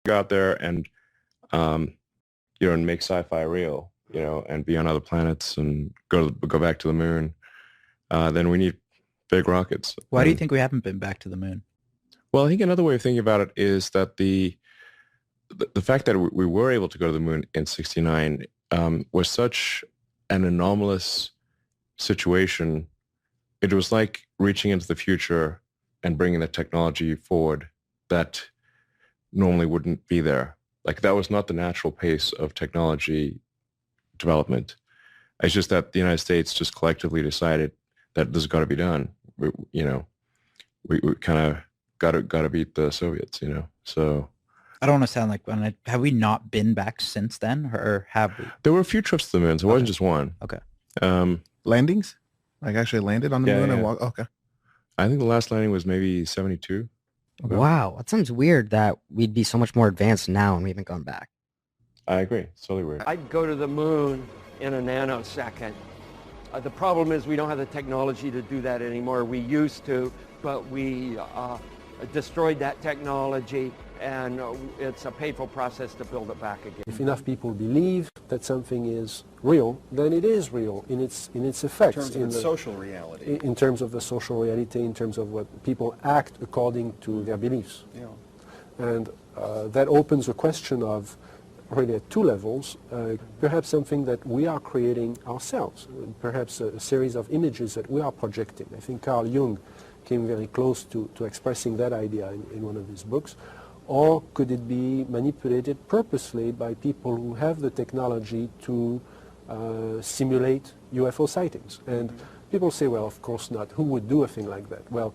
go out there and, and make sci-fi real, and be on other planets and go back to the moon, then we need big rockets. Why do you think we haven't been back to the moon? Well, I think another way of thinking about it is that the fact that we were able to go to the moon in '69 was such an anomalous situation. It was like reaching into the future and bringing the technology forward that normally wouldn't be there. Like, that was not the natural pace of technology development. It's just that the United States just collectively decided that this has got to be done. We kind of got to beat the Soviets, So I don't want to sound like, have we not been back since then, or have we? There were a few trips to the moon, so it wasn't just one. Okay. Landings? Like actually landed on the moon and walked? Okay. I think the last landing was maybe 72. Okay. Wow, that sounds weird that we'd be so much more advanced now and we haven't gone back. I agree. It's totally weird. I'd go to the moon in a nanosecond. The problem is we don't have the technology to do that anymore. We used to, but we destroyed that technology, and it's a painful process to build it back again. If enough people believe that something is real, then it is real in its effects. In terms of its social reality. In terms of the social reality, in terms of what people act according to their beliefs. Yeah. And that opens a question of, really at two levels, perhaps something that we are creating ourselves, perhaps a series of images that we are projecting. I think Carl Jung came very close to expressing that idea in one of his books. Or could it be manipulated purposely by people who have the technology to simulate UFO sightings? And people say, well, of course not. Who would do a thing like that? Well,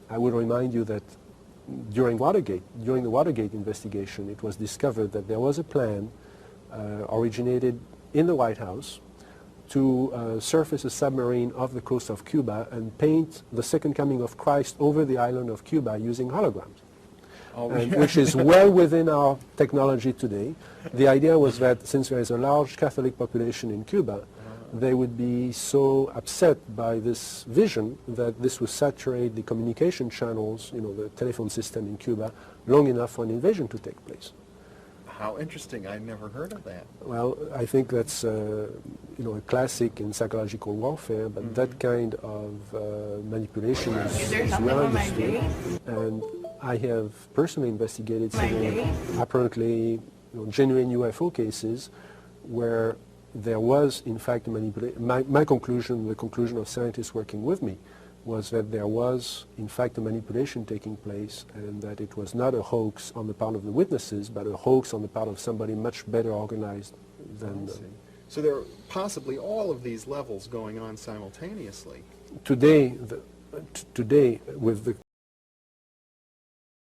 I would remind you that during the Watergate investigation, it was discovered that there was a plan originated in the White House to surface a submarine off the coast of Cuba and paint the second coming of Christ over the island of Cuba using holograms. Which is well within our technology today. The idea was that since there is a large Catholic population in Cuba, they would be so upset by this vision that this would saturate the communication channels, the telephone system in Cuba, long enough for an invasion to take place. How interesting. I never heard of that. Well, I think that's a classic in psychological warfare, but that kind of manipulation is well understood. And I have personally investigated several apparently genuine UFO cases where there was, in fact, a manipulation. My conclusion, the conclusion of scientists working with me, was that there was, in fact, a manipulation taking place, and that it was not a hoax on the part of the witnesses, but a hoax on the part of somebody much better organized than... So there are possibly all of these levels going on simultaneously. Today, with the